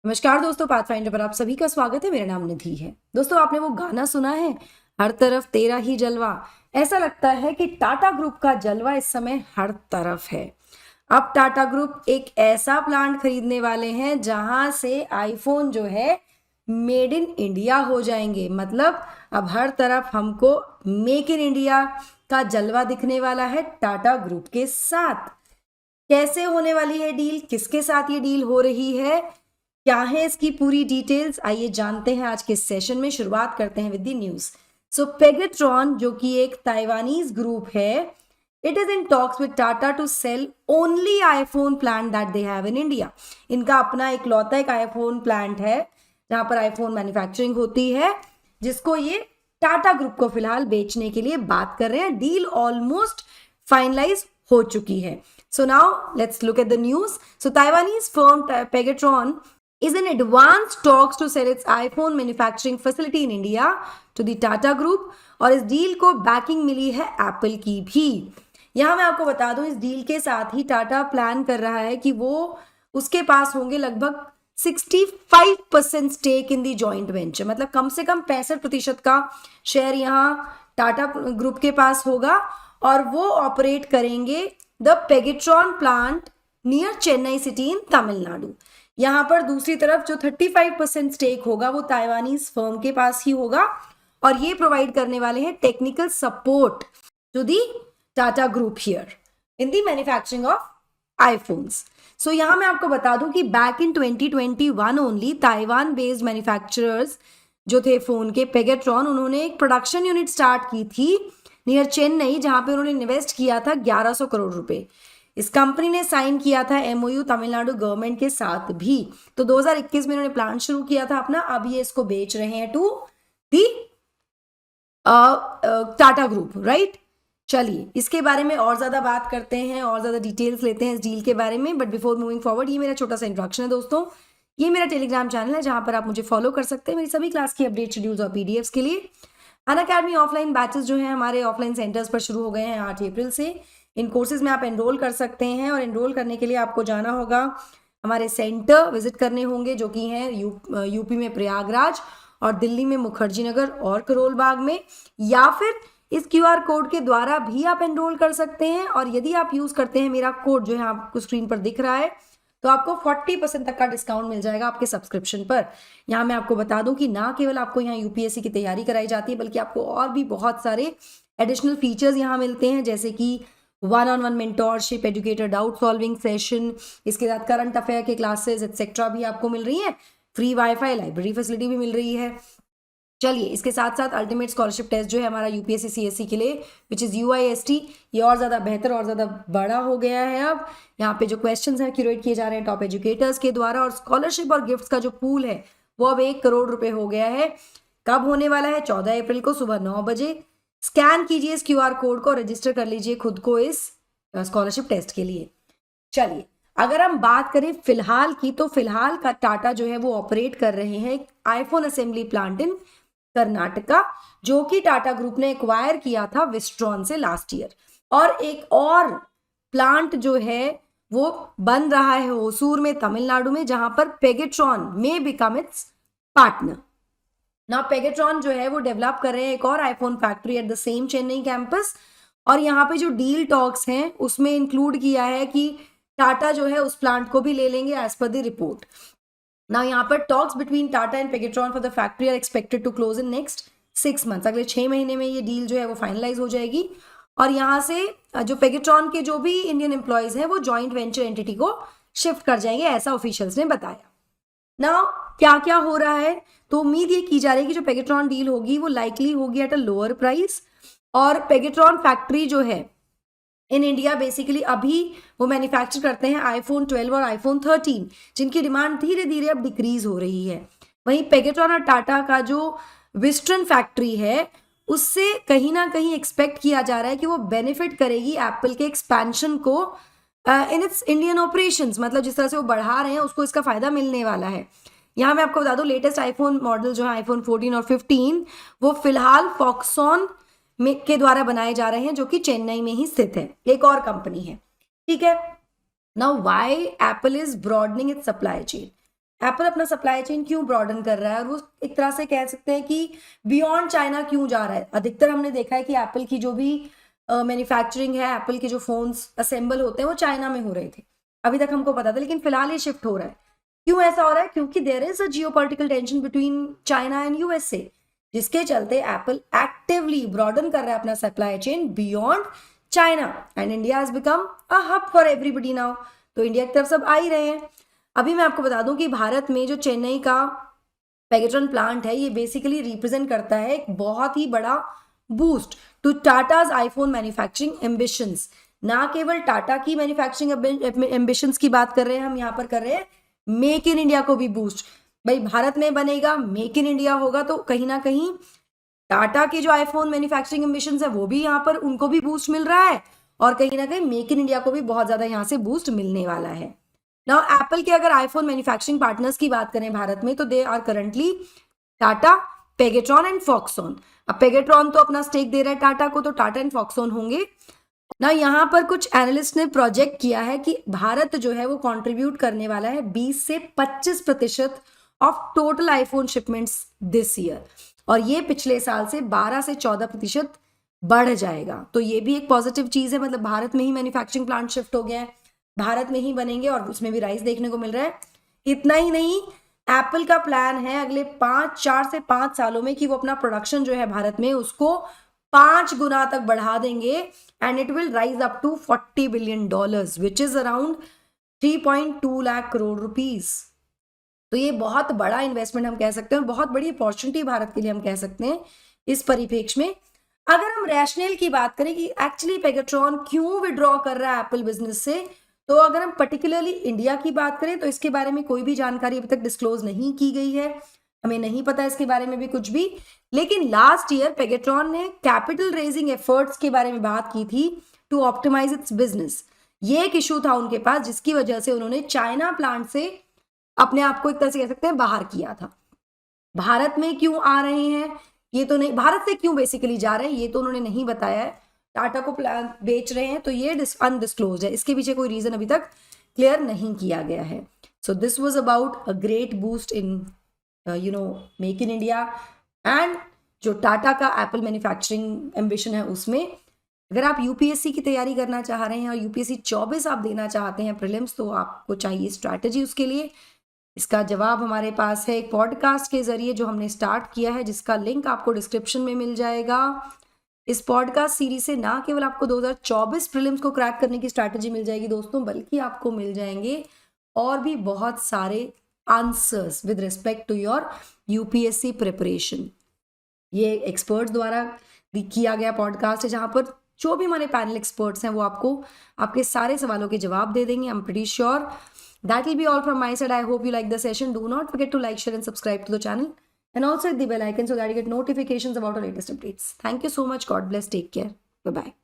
नमस्कार दोस्तों, पाथफाइंडर पर आप सभी का स्वागत है। मेरा नाम निधि है। दोस्तों, आपने वो गाना सुना है, हर तरफ तेरा ही जलवा। ऐसा लगता है कि टाटा ग्रुप का जलवा इस समय हर तरफ है। अब टाटा ग्रुप एक ऐसा प्लांट खरीदने वाले हैं जहां से आईफोन जो है मेड इन इंडिया हो जाएंगे। मतलब अब हर तरफ हमको मेक इन इंडिया का जलवा दिखने वाला है टाटा ग्रुप के साथ। कैसे होने वाली है डील, किसके साथ ये डील हो रही है, क्या है इसकी पूरी डिटेल्स, आइए जानते हैं आज के सेशन में। शुरुआत करते हैं with the news. So Pegatron, जो कि एक ताइवानीज ग्रुप है, it is in talks with Tata to sell only iPhone plant that they have in India. इनका अपना एक लौता एक आईफोन प्लांट है जहां पर आईफोन मैन्युफैक्चरिंग होती है, जिसको ये टाटा ग्रुप को फिलहाल बेचने के लिए बात कर रहे हैं। डील ऑलमोस्ट फाइनलाइज हो चुकी है। So now let's look at the news. So Taiwanese firm Pegatron is in advanced talks to sell its iPhone manufacturing facility in India to the Tata Group, और इस डील को banking मिली है Apple की भी। यहां मैं आपको बता दूं, इस डील के साथ ही टाटा प्लान कर रहा है कि वो उसके पास होंगे लगभग 65% stake in the joint venture. मतलब कम से कम 65% का शेयर यहां टाटा ग्रुप के पास होगा और वो ऑपरेट करेंगे the Pegatron plant near Chennai city in Tamil Nadu. यहां पर दूसरी तरफ जो 35% स्टेक होगा वो ताइवानीज फर्म के पास ही होगा, और ये प्रोवाइड करने वाले हैं technical support to the Tata group here in the manufacturing of iPhones. So यहां मैं आपको बता दूं कि back in 2021 only Taiwan based manufacturers जो थे फोन के, पेगेट्रॉन, उन्होंने एक प्रोडक्शन यूनिट स्टार्ट की थी नियर चेन्नई, जहां पे उन्होंने इन्वेस्ट किया था 1100 करोड़ रुपए। इस कंपनी ने साइन किया था एमओयू तमिलनाडु गवर्नमेंट के साथ भी। तो 2021 में इन्होंने प्लान शुरू किया था अपना, अब ये इसको बेच रहे हैं to the Tata group, right. चलिए इसके बारे में और ज्यादा बात करते हैं और ज्यादा डिटेल्स लेते हैं इस डील के बारे में। बट बिफोर मूविंग फॉरवर्ड, ये मेरा छोटा सा इंट्रोडक्शन है दोस्तों। ये मेरा टेलीग्राम चैनल है जहां पर आप मुझे फॉलो कर सकते हैं मेरी सभी क्लास की अपडेट शेड्यूल्स और पीडीएफ्स के लिए। अनअकैडमी ऑफलाइन बैचेस जो हैं हमारे ऑफलाइन सेंटर्स पर शुरू हो गए हैं 8 अप्रैल से। इन कोर्सेज में आप एनरोल कर सकते हैं, और एनरोल करने के लिए आपको जाना होगा, हमारे सेंटर विजिट करने होंगे जो कि हैं यूपी में प्रयागराज और दिल्ली में मुखर्जी नगर और करोल बाग में, या फिर इस क्यूआर कोड के द्वारा भी आप एनरोल कर सकते हैं। और यदि आप यूज करते हैं मेरा कोड जो है आपको स्क्रीन पर दिख रहा है, तो आपको 40% तक का डिस्काउंट मिल जाएगा आपके सब्सक्रिप्शन पर। यहाँ मैं आपको बता दूं कि ना केवल आपको यहाँ यूपीएससी की तैयारी कराई जाती है, बल्कि आपको और भी बहुत सारे एडिशनल फीचर्स यहाँ मिलते हैं, जैसे कि 1-on-1 mentorship, educator doubt solving session, इसके साथ करंट अफेयर के क्लासेस एक्सेट्रा भी आपको मिल रही है। फ्री वाईफाई, लाइब्रेरी फैसिलिटी भी मिल रही है। चलिए इसके साथ साथ अल्टीमेट स्कॉलरशिप टेस्ट जो है हमारा यूपीएससी सीएससी के लिए, विच इज यूआईएसटी, ये और ज़्यादा बेहतर और ज़्यादा बड़ा हो गया है। अब यहाँ पे जो क्वेश्चंस हैं क्यूरेट किए जा रहे हैं टॉप एजुकेटर्स के द्वारा, और स्कॉलरशिप और गिफ्ट्स का जो पूल है वो अब 1 करोड़ रुपए हो गया है। कब होने वाला है? 14 अप्रैल को सुबह 9 बजे। स्कैन कीजिए इस क्यूआर कोड को, रजिस्टर कर लीजिए खुद को इस स्कॉलरशिप टेस्ट के लिए। चलिए अगर हम बात करें फिलहाल की, तो फिलहाल का टाटा जो है वो ऑपरेट कर रहे हैं iPhone assembly plant in Karnataka, जो कि टाटा ग्रुप ने एक्वायर किया था विस्ट्रॉन से लास्ट ईयर। और एक और प्लांट जो है वो बन रहा है होसूर में तमिलनाडु में, जहां पर पेगेट्रॉन में बिकम इट्स पार्टनर। ना पेगेट्रॉन जो है वो डेवलप कर रहे हैं एक और iPhone factory at the same Chennai campus, और यहाँ पे जो डील टॉक्स हैं उसमें इंक्लूड किया है कि टाटा जो है उस प्लांट को भी ले लेंगे एज पर द रिपोर्ट। ना यहाँ पर talks between Tata and Pegatron for the factory are expected to close in next 6 months. अगले 6 महीने में ये डील जो है वो फाइनलाइज हो जाएगी, और यहाँ से जो पेगेट्रॉन के जो भी इंडियन एम्प्लॉयज हैं वो जॉइंट वेंचर एंटिटी को शिफ्ट कर जाएंगे, ऐसा ऑफिशियल्स ने बताया। ना क्या क्या हो रहा है, तो उम्मीद ये की जा रही है कि जो पेगेट्रॉन डील होगी वो लाइकली होगी एट अ लोअर प्राइस। और पेगेट्रॉन फैक्ट्री जो है इन इंडिया बेसिकली अभी वो मैन्युफैक्चर करते हैं आईफोन 12 और आईफोन 13, जिनकी डिमांड धीरे धीरे अब डिक्रीज हो रही है। वहीं पेगेट्रॉन और टाटा का जो विस्टर्न फैक्ट्री है उससे कहीं ना कहीं एक्सपेक्ट किया जा रहा है कि वो बेनिफिट करेगी एप्पल के एक्सपेंशन को इन इट्स इंडियन ऑपरेशंस। मतलब जिस तरह से वो बढ़ा रहे हैं उसको इसका फायदा मिलने वाला है। यहाँ मैं आपको बता दूं, लेटेस्ट आईफोन मॉडल जो है आईफोन 14 और 15 वो फिलहाल फॉक्सॉन के द्वारा बनाए जा रहे हैं, जो कि चेन्नई में ही स्थित है, एक और कंपनी है, ठीक है। Now why Apple is broadening it's supply chain. Apple अपना सप्लाई चेन क्यों ब्रॉडन कर रहा है और वो एक तरह से कह सकते हैं कि बियॉन्ड चाइना क्यों जा रहा है। अधिकतर हमने देखा है कि एप्पल की जो भी मैन्युफैक्चरिंग है, एप्पल के जो फोन्स असेंबल होते हैं वो चाइना में हो रहे थे, अभी तक हमको पता था, लेकिन फिलहाल ये शिफ्ट हो रहा है। क्यों ऐसा हो रहा है? क्योंकि there is a geopolitical tension between China and USA, जिसके चलते एप्पल एक्टिवली ब्रॉडन कर रहा है अपना supply chain beyond China and India has become a hub for everybody now. तो इंडिया की तरफ सब आ ही रहे हैं। अभी मैं आपको बता दूं कि भारत में जो चेन्नई का पेगाट्रॉन प्लांट है, ये बेसिकली रिप्रेजेंट करता है एक बहुत ही बड़ा boost to Tata's iPhone manufacturing ambitions. ना केवल टाटा की मैन्युफैक्चरिंग एम्बिशंस की बात कर रहे हैं हम यहाँ पर कर रहे हैं मेक इन इंडिया को भी बूस्ट। भाई भारत में बनेगा, मेक इन इंडिया होगा, तो कहीं ना कहीं टाटा के जो आईफोन मैन्युफैक्चरिंग एम्बिशंस है वो भी यहाँ पर उनको भी बूस्ट मिल रहा है और कहीं ना कहीं मेक इन इंडिया को भी बहुत ज्यादा यहाँ से बूस्ट मिलने वाला है। नाउ एप्पल के अगर आईफोन मैन्युफैक्चरिंग पार्टनर्स की बात करें भारत में, तो they are currently Tata, Pegatron and Foxconn. अब पेगाट्रॉन तो अपना स्टेक दे रहा है टाटा को, तो टाटा एंड फॉक्सकॉन होंगे ना। यहाँ पर कुछ एनालिस्ट ने प्रोजेक्ट किया है कि भारत जो है वो कंट्रीब्यूट करने वाला है 20 से 25% of total iPhone shipments this year, और ये पिछले साल से 12 से 14% बढ़ जाएगा। तो ये भी एक पॉजिटिव चीज है, मतलब भारत में ही मैन्युफैक्चरिंग प्लांट शिफ्ट हो गया है, भारत में ही बनेंगे और उसमें भी राइस देखने को मिल रहा है। इतना ही नहीं, एप्पल का प्लान है अगले 4 से 5 सालों में कि वो अपना प्रोडक्शन जो है भारत में उसको 5 गुना तक बढ़ा देंगे and it will rise up to $40 billion which is around 3.2 lakh crore rupees. तो ये बहुत बड़ा इन्वेस्टमेंट हम कह सकते हैं और बहुत बड़ी अपॉर्चुनिटी भारत के लिए हम कह सकते हैं इस परिप्रेक्ष्य में। अगर हम रैशनल की बात करें कि एक्चुअली पेगाट्रॉन क्यों विड्रॉ कर रहा है एप्पल बिजनेस से, तो अगर हम पर्टिकुलरली इंडिया की बात करें तो इसके बारे में कोई भी जानकारी अभी तक डिस्क्लोज नहीं की गई है, हमें नहीं पता इसके बारे में भी कुछ भी। लेकिन लास्ट ईयर पेगाट्रॉन ने कैपिटल रेजिंग एफर्ट्स के बारे में बात की थी टू ऑप्टिमाइज इट्स बिजनेस। ये एक इशू था उनके पास जिसकी वजह से उन्होंने चाइना प्लांट से अपने आप को एक तरह से कह सकते हैं बाहर किया था। भारत में क्यों आ रहे हैं ये तो नहीं, भारत से क्यों बेसिकली जा रहे हैं ये तो उन्होंने नहीं बताया है। टाटा को प्लान बेच रहे हैं तो ये अनडिस्क्लोज है, इसके पीछे कोई रीजन अभी तक क्लियर नहीं किया गया है। So this was about a great boost in make in India and जो टाटा का एप्पल मैन्युफैक्चरिंग एम्बिशन है उसमें। अगर आप यूपीएससी की तैयारी करना चाह रहे हैं और यूपीएससी 24 आप देना चाहते हैं प्रीलिम्स, तो आपको चाहिए स्ट्रैटेजी उसके लिए। इसका जवाब हमारे पास है एक पॉडकास्ट के जरिए जो हमने स्टार्ट किया है, जिसका लिंक आपको डिस्क्रिप्शन में मिल जाएगा। इस पॉडकास्ट सीरीज से ना केवल आपको 2024 प्रीलिम्स को क्रैक करने की स्ट्रैटेजी मिल जाएगी दोस्तों, बल्कि आपको मिल जाएंगे और भी बहुत सारे answers with respect to your UPSC preparation. ये एक्सपर्ट्स द्वारा किया गया पॉडकास्ट है जहां पर जो भी हमारे पैनल एक्सपर्ट्स हैं वो आपको आपके सारे सवालों के जवाब दे देंगे। I am pretty sure that will be all from my side. I hope you like the session. Do not forget to like, share and subscribe to the channel and also hit the bell icon so that you get notifications about our latest updates. Thank you so much. God bless. Take care. Bye bye.